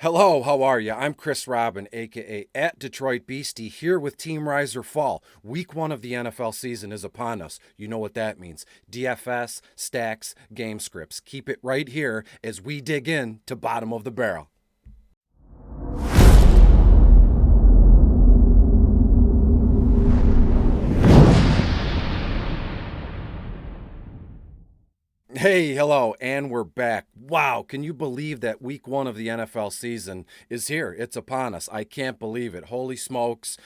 Hello, how are you? I'm Chris Robin, aka at Detroit Beastie, here with Team Rise or Fall. Week 1 of the NFL season is upon us. You know what that means. DFS, stacks, game scripts. Keep it right here as we dig in to bottom of the barrel. Hey, hello, and we're back. Wow, can you believe that week 1 of the NFL season is here? It's upon us. I can't believe it. Holy smokes,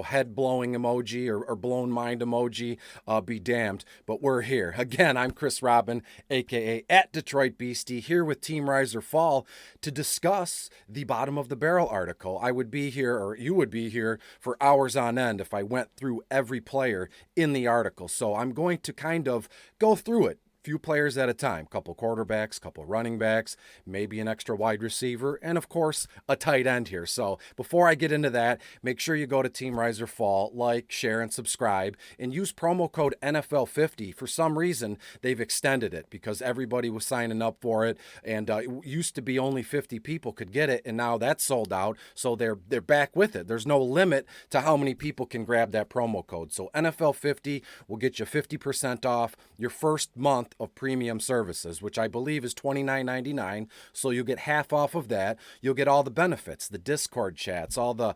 head blowing emoji or blown mind emoji, be damned. But we're here. Again, I'm Chris Robin, aka at Detroit Beastie, here with Team Rise or Fall to discuss the bottom of the barrel article. I would be here, or you would be here, for hours on end if I went through every player in the article. So I'm going to kind of go through it. Few players at a time, couple quarterbacks, couple running backs, maybe an extra wide receiver, and of course, a tight end here. So before I get into that, make sure you go to Team Rise or Fall, like, share, and subscribe, and use promo code NFL50. For some reason, they've extended it because everybody was signing up for it, and it used to be only 50 people could get it, and now that's sold out, so they're back with it. There's no limit to how many people can grab that promo code. So NFL50 will get you 50% off your first month of premium services, which I believe is $29.99. So you'll get half off of that. You'll get all the benefits, the Discord chats, all the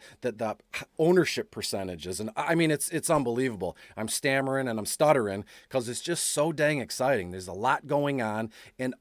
ownership percentages. And I mean, it's unbelievable. I'm stammering and I'm stuttering because it's just so dang exciting. There's a lot going on. And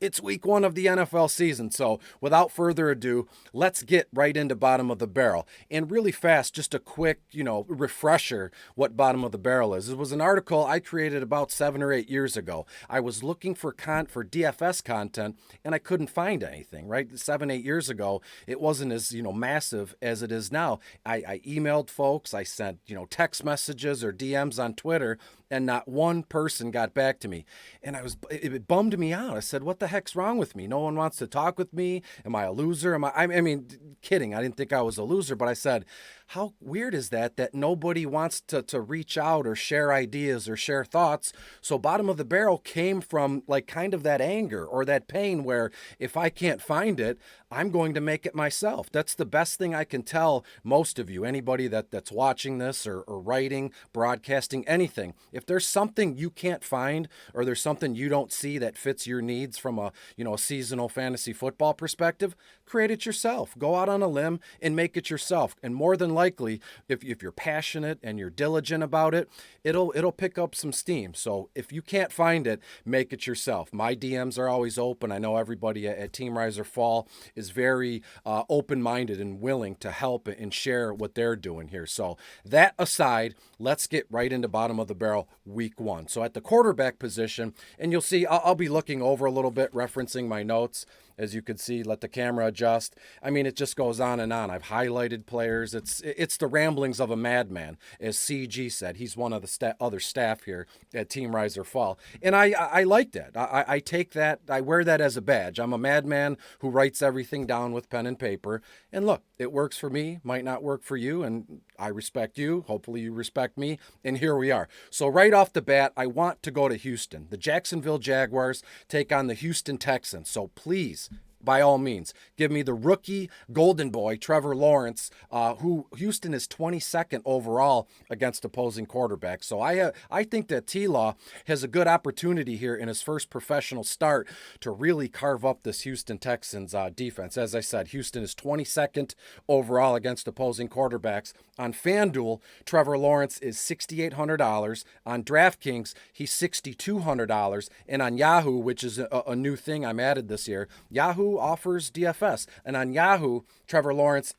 it's week 1 of the NFL season. So without further ado, let's get right into bottom of the barrel. And really fast, just a quick, refresher what bottom of the barrel is. It was an article I created about 7 or 8 years ago. I was looking for DFS content and I couldn't find anything, right? 7, 8 years ago, it wasn't as, massive as it is now. I emailed folks, I sent, text messages or DMs on Twitter, and not one person got back to me. And it bummed me out. I said, what the heck's wrong with me? No one wants to talk with me. Am I a loser? I mean, kidding. I didn't think I was a loser, but I said, how weird is that nobody wants to reach out or share ideas or share thoughts? So bottom of the barrel came from like kind of that anger or that pain where if I can't find it, I'm going to make it myself. That's the best thing I can tell most of you, anybody that's watching this or writing, broadcasting, anything. If there's something you can't find or there's something you don't see that fits your needs from a seasonal fantasy football perspective, create it yourself. Go out on a limb and make it yourself. And more than likely, if you're passionate and you're diligent about it, it'll pick up some steam. So if you can't find it, make it yourself. My DMs are always open. I know everybody at Team Rise or Fall is very open-minded and willing to help and share what they're doing here. So that aside, let's get right into bottom of the barrel week 1. So at the quarterback position, and you'll see I'll be looking over a little bit, referencing my notes. As you can see, let the camera adjust. I mean, it just goes on and on. I've highlighted players. It's the ramblings of a madman, as CG said. He's one of the other staff here at Team Rise or Fall. And I like that. I take that. I wear that as a badge. I'm a madman who writes everything down with pen and paper. And look, it works for me, might not work for you, and I respect you. Hopefully you respect me. And here we are. So right off the bat, I want to go to Houston. The Jacksonville Jaguars take on the Houston Texans. So please, by all means, give me the rookie golden boy, Trevor Lawrence, who Houston is 22nd overall against opposing quarterbacks. So I think that T-Law has a good opportunity here in his first professional start to really carve up this Houston Texans defense. As I said, Houston is 22nd overall against opposing quarterbacks. On FanDuel, Trevor Lawrence is $6,800. On DraftKings, he's $6,200. And on Yahoo, which is a new thing I'm added this year, Yahoo offers DFS, and on Yahoo, Trevor Lawrence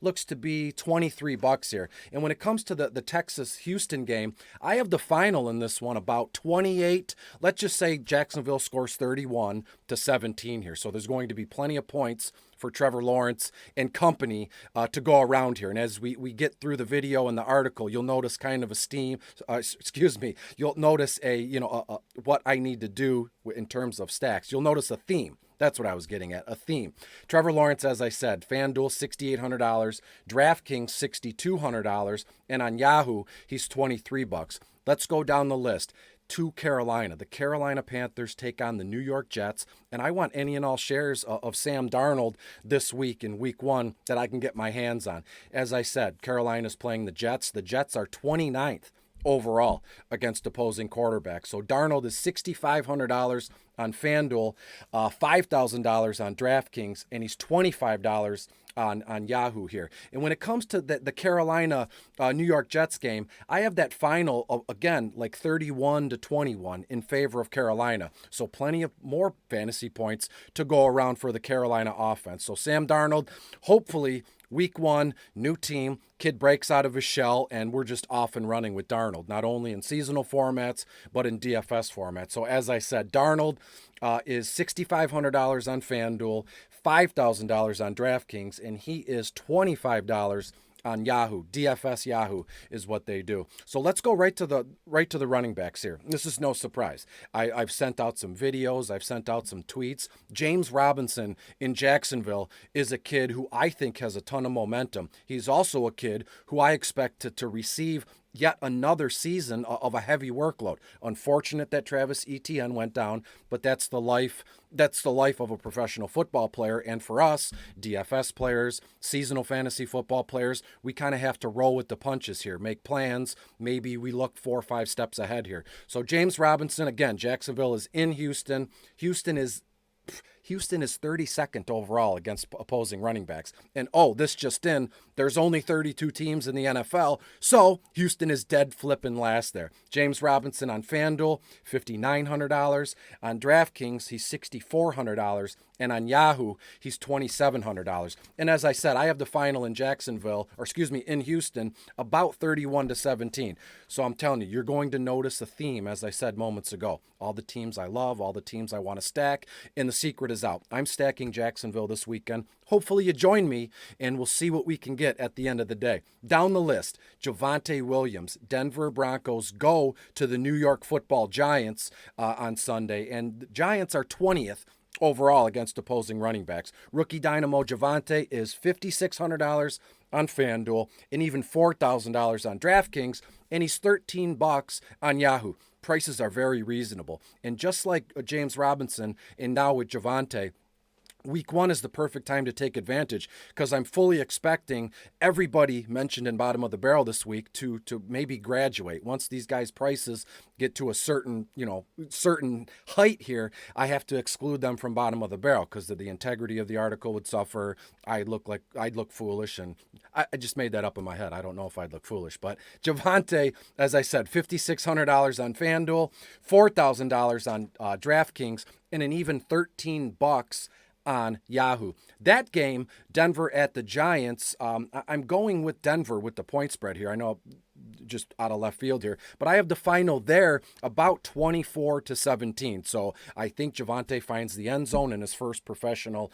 looks to be $23 here. And when it comes to the Texas-Houston game, I have the final in this one about 28. Let's just say Jacksonville scores 31-17 here. So there's going to be plenty of points for Trevor Lawrence and company to go around here. And as we get through the video and the article, you'll notice kind of you'll notice what I need to do in terms of stacks. You'll notice a theme. That's what I was getting at, a theme. Trevor Lawrence, as I said, FanDuel $6,800, DraftKings $6,200, and on Yahoo, he's $23. Let's go down the list. to Carolina. The Carolina Panthers take on the New York Jets, and I want any and all shares of Sam Darnold this week in week 1 that I can get my hands on. As I said, Carolina's playing the Jets. The Jets are 29th overall against opposing quarterbacks. So Darnold is $6,500 on FanDuel, $5,000 on DraftKings, and he's $25 on Yahoo here. And when it comes to the Carolina New York Jets game, I have that final of, again, like 31-21 in favor of Carolina. So plenty of more fantasy points to go around for the Carolina offense. So Sam Darnold, hopefully week 1, new team, kid breaks out of his shell, and we're just off and running with Darnold, not only in seasonal formats, but in DFS formats. So as I said, Darnold is $6,500 on FanDuel, $5,000 on DraftKings, and he is $25 on Yahoo. DFS Yahoo is what they do. So let's go right to the running backs here. This is no surprise. I've sent out some videos. I've sent out some tweets. James Robinson in Jacksonville is a kid who I think has a ton of momentum. He's also a kid who I expect to receive yet another season of a heavy workload. Unfortunate that Travis Etienne went down, but that's the life of a professional football player. And for us, DFS players, seasonal fantasy football players, we kind of have to roll with the punches here, make plans. Maybe we look 4 or 5 steps ahead here. So James Robinson, again, Jacksonville is in Houston. Houston is 32nd overall against opposing running backs. And this just in, there's only 32 teams in the NFL, so Houston is dead flipping last there. James Robinson on FanDuel, $5,900. On DraftKings, he's $6,400. And on Yahoo, he's $2,700. And as I said, I have the final in in Houston, about 31-17. So I'm telling you, you're going to notice a theme, as I said moments ago. All the teams I love, all the teams I want to stack, and the secret is out. I'm stacking Jacksonville this weekend. Hopefully you join me, and we'll see what we can get at the end of the day. Down the list, Javonte Williams. Denver Broncos go to the New York Football Giants on Sunday, and the Giants are 20th overall against opposing running backs. Rookie dynamo Javonte is $5,600 on FanDuel and even $4,000 on DraftKings, and he's $13 on Yahoo. Prices are very reasonable. And just like James Robinson and now with Javonte, Week 1 is the perfect time to take advantage because I'm fully expecting everybody mentioned in bottom of the barrel this week to maybe graduate. Once these guys' prices get to a certain height here, I have to exclude them from bottom of the barrel because the integrity of the article would suffer. I'd look foolish, and I just made that up in my head. I don't know if I'd look foolish, but Javonte, as I said, $5,600 on FanDuel, $4,000 on DraftKings, and an even $13 on Yahoo. That game, Denver at the Giants, I'm going with Denver with the point spread here. I know just out of left field here, but I have the final there about 24-17. So I think Javonte finds the end zone in his first professional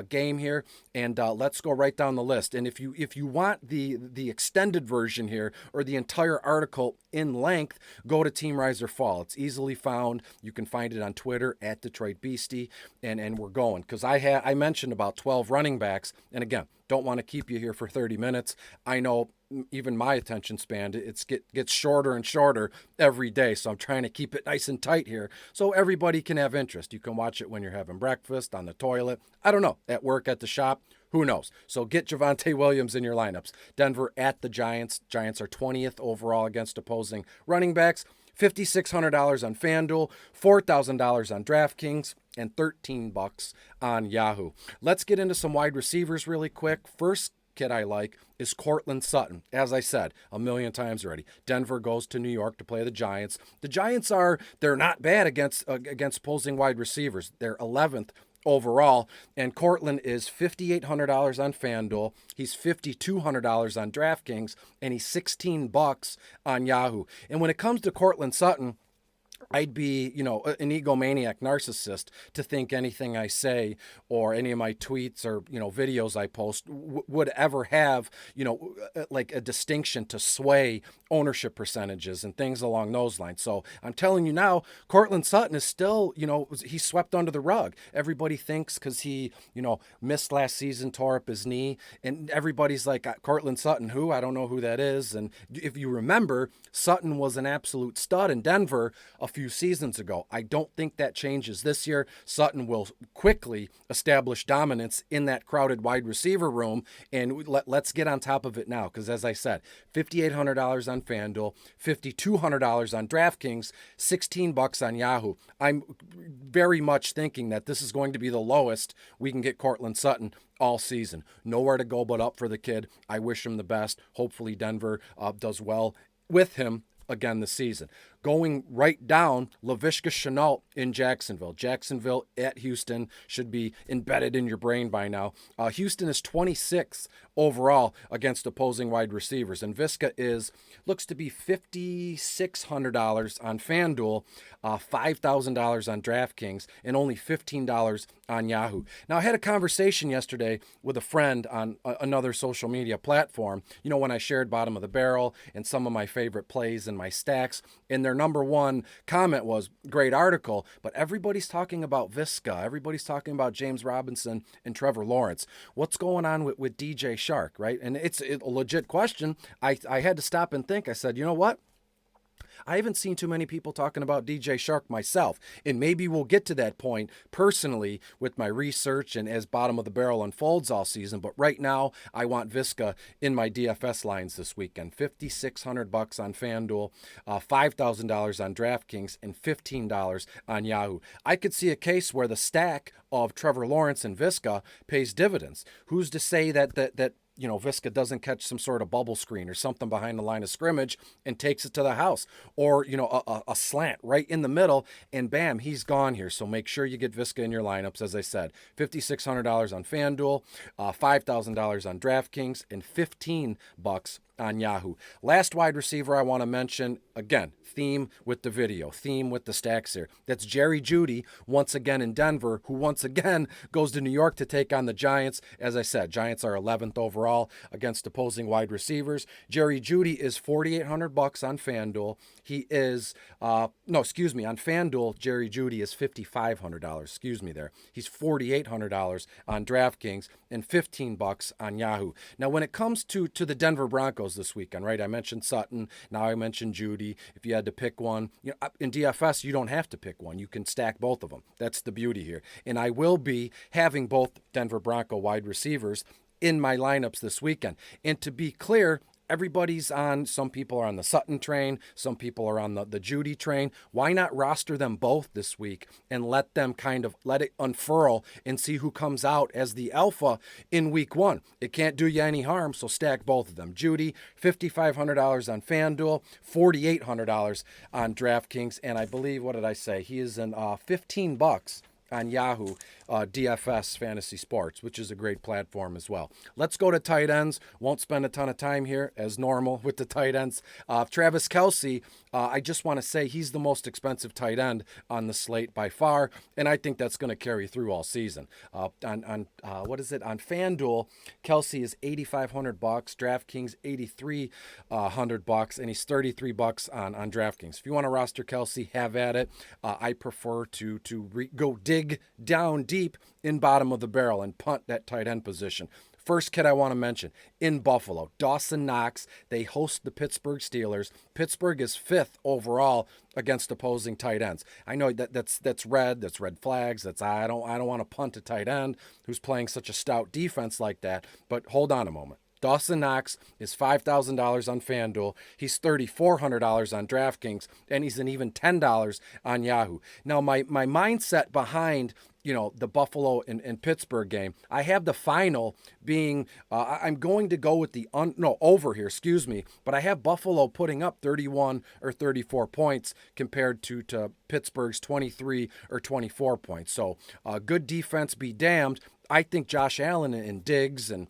game here. And let's go right down the list. And if you want the extended version here or the entire article in length, go to teamriseorfall. It's easily found. You can find it on Twitter at Detroit Beastie, and we're going because I mentioned about 12 running backs, and again, don't want to keep you here for 30 minutes. I know even my attention span, gets shorter and shorter every day, so I'm trying to keep it nice and tight here so everybody can have interest. You can watch it when you're having breakfast, on the toilet, I don't know, at work, at the shop, who knows? So get Javonte Williams in your lineups. Denver at the Giants. Giants are 20th overall against opposing running backs. $5,600 on FanDuel, $4,000 on DraftKings, and $13 on Yahoo. Let's get into some wide receivers really quick. First kid I like is Courtland Sutton. As I said a million times already, Denver goes to New York to play the Giants. The Giants they're not bad against opposing wide receivers. They're 11th overall, and Courtland is $5,800 on FanDuel. He's $5,200 on DraftKings, and he's $16 on Yahoo. And when it comes to Courtland Sutton, I'd be, an egomaniac narcissist to think anything I say or any of my tweets or, videos I post would ever have, like a distinction to sway ownership percentages and things along those lines. So I'm telling you now, Courtland Sutton is still, he's swept under the rug. Everybody thinks because he, missed last season, tore up his knee, and everybody's like, Courtland Sutton, who? I don't know who that is. And if you remember, Sutton was an absolute stud in Denver a few few seasons ago. I don't think that changes this year. Sutton will quickly establish dominance in that crowded wide receiver room, and let's get on top of it now, because as I said, $5,800 on FanDuel, $5,200 on DraftKings, $16 on Yahoo. I'm very much thinking that this is going to be the lowest we can get Courtland Sutton all season. Nowhere to go but up for the kid. I wish him the best. Hopefully Denver does well with him again this season. Going right down, Laviska Shenault in Jacksonville. Jacksonville at Houston should be embedded in your brain by now. Houston is 26th overall against opposing wide receivers, and Viska looks to be $5,600 on FanDuel, $5,000 on DraftKings, and only $15 on Yahoo. Now, I had a conversation yesterday with a friend on another social media platform, when I shared bottom of the barrel and some of my favorite plays and my stacks, and their number one comment was, great article, but everybody's talking about Viska. Everybody's talking about James Robinson and Trevor Lawrence. What's going on with DJ Shark, right? And it's a legit question. I had to stop and think. I said, you know what? I haven't seen too many people talking about DJ Shark myself, and maybe we'll get to that point personally with my research and as bottom of the barrel unfolds all season. But right now, I want Viska in my DFS lines this weekend. $5,600 on FanDuel, $5,000 on DraftKings, and $15 on Yahoo. I could see a case where the stack of Trevor Lawrence and Viska pays dividends. Who's to say that Viska doesn't catch some sort of bubble screen or something behind the line of scrimmage and takes it to the house, or, a slant right in the middle, and bam, he's gone here. So make sure you get Viska in your lineups. As I said, $5,600 on FanDuel, $5,000 on DraftKings, and $15 on Yahoo. Last wide receiver I want to mention, again, theme with the video, theme with the stacks here. That's Jerry Jeudy, once again in Denver, who once again goes to New York to take on the Giants. As I said, Giants are 11th overall against opposing wide receivers. Jerry Jeudy is $4,800 on FanDuel. He is, on FanDuel, Jerry Jeudy is $5,500. Excuse me there. He's $4,800 on DraftKings and $15 on Yahoo. Now, when it comes to the Denver Broncos this weekend, right? I mentioned Sutton. Now I mentioned Jeudy. If you had to pick one, in DFS, you don't have to pick one. You can stack both of them. That's the beauty here. And I will be having both Denver Bronco wide receivers in my lineups this weekend. And to be clear, some people are on the Sutton train, some people are on the Jeudy train. Why not roster them both this week and let it unfurl and see who comes out as the alpha in week one? It can't do you any harm, so stack both of them. Jeudy, $5,500 on FanDuel, $4,800 on DraftKings, and I believe, what did I say? He is in $15 on Yahoo, DFS Fantasy Sports, which is a great platform as well. Let's go to tight ends. Won't spend a ton of time here, as normal with the tight ends. Travis Kelce, I just want to say he's the most expensive tight end on the slate by far, and I think that's going to carry through all season. On FanDuel, Kelce is $8,500, DraftKings $8,300, and he's $33 on DraftKings. If you want to roster Kelce, have at it. I prefer to go dig down deep in bottom of the barrel and punt that tight end position. First kid I want to mention, in Buffalo, Dawson Knox. They host the Pittsburgh Steelers. Pittsburgh is 5th overall against opposing tight ends. I know that's red flags. I don't want to punt a tight end who's playing such a stout defense like that, but hold on a moment. Dawson Knox is $5,000 on FanDuel. He's $3,400 on DraftKings, and he's an even $10 on Yahoo. Now, my mindset behind the Buffalo and Pittsburgh game, I have the final being, I'm going to go with over here, but I have Buffalo putting up 31 or 34 points compared to Pittsburgh's 23 or 24 points. So good defense be damned. I think Josh Allen and Diggs and,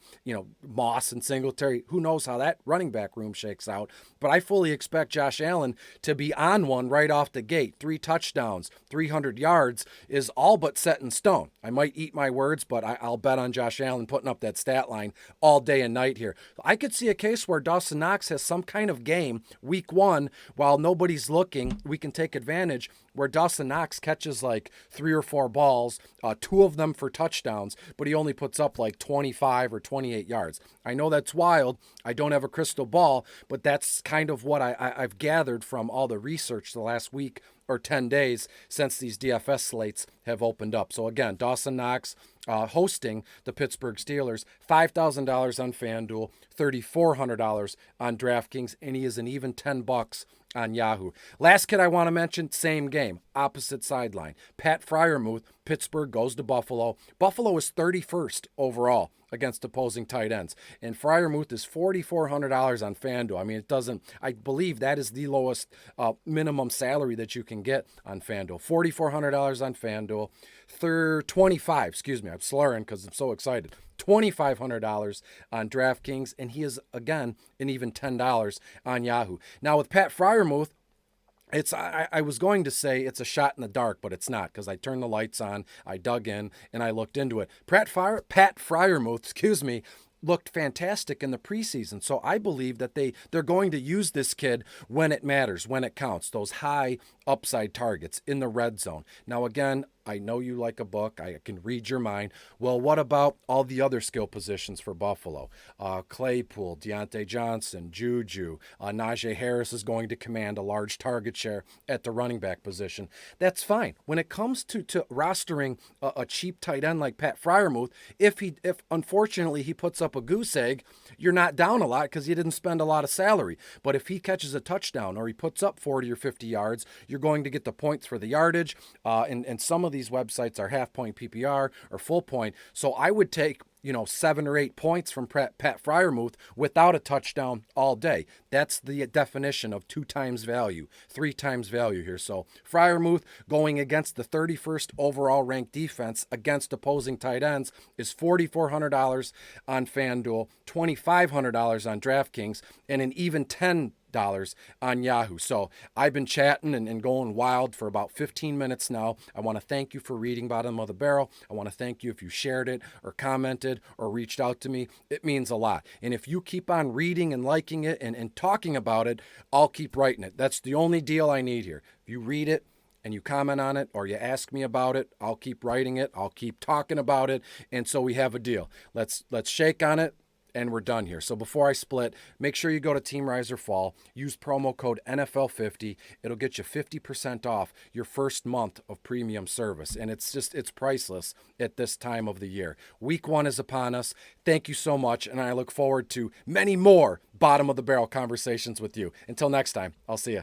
Moss and Singletary, who knows how that running back room shakes out. But I fully expect Josh Allen to be on one right off the gate. 3 touchdowns, 300 yards is all but set in stone. I might eat my words, but I'll bet on Josh Allen putting up that stat line all day and night here. I could see a case where Dawson Knox has some kind of game week one while nobody's looking. We can take advantage where Dawson Knox catches like 3 or 4 balls, 2 of them for touchdowns, but he only puts up like 25 or 28 yards. I know that's wild. I don't have a crystal ball, but that's kind of what I've gathered from all the research the last week or 10 days since these DFS slates have opened up. So again, Dawson Knox hosting the Pittsburgh Steelers, $5,000 on FanDuel, $3,400 on DraftKings, and he is an even $10 on Yahoo. Last kid I want to mention, same game, opposite sideline. Pat Freiermuth, Pittsburgh goes to Buffalo. Buffalo is 31st overall against opposing tight ends. And Freiermuth is $4,400 on FanDuel. I mean, I believe that is the lowest minimum salary that you can get on FanDuel. $4,400 on FanDuel. I'm slurring because I'm so excited. $2,500 on DraftKings, and he is, again, an even $10 on Yahoo. Now, with Pat Freiermuth, I was going to say it's a shot in the dark, but it's not, because I turned the lights on, I dug in, and I looked into it. Pat Freiermuth, looked fantastic in the preseason. So I believe that they're going to use this kid when it matters, when it counts, those high upside targets in the red zone. Now, again, I know you like a book. I can read your mind. Well, what about all the other skill positions for Buffalo? Claypool, Deontay Johnson, Juju, Najee Harris is going to command a large target share at the running back position. That's fine. When it comes to rostering a cheap tight end like Pat Freiermuth, if unfortunately he puts up a goose egg, you're not down a lot because you didn't spend a lot of salary. But if he catches a touchdown or he puts up 40 or 50 yards, you're going to get the points for the yardage. And some of these websites are half point PPR or full point. So I would take 7 or 8 points from Pat Freiermuth without a touchdown all day. That's the definition of 2 times value, 3 times value here. So Freiermuth going against the 31st overall ranked defense against opposing tight ends is $4,400 on FanDuel, $2,500 on DraftKings, and an even $10 on Yahoo. So I've been chatting and going wild for about 15 minutes now. I want to thank you for reading Bottom of the Barrel. I want to thank you if you shared it or commented or reached out to me. It means a lot. And if you keep on reading and liking it and talking about it, I'll keep writing it. That's the only deal I need here. If you read it and you comment on it or you ask me about it, I'll keep writing it. I'll keep talking about it. And so we have a deal. Let's shake on it. And we're done here. So before I split, make sure you go to teamriseorfall, use promo code NFL50. It'll get you 50% off your first month of premium service. And it's priceless at this time of the year. Week 1 is upon us. Thank you so much. And I look forward to many more bottom of the barrel conversations with you. Until next time, I'll see you.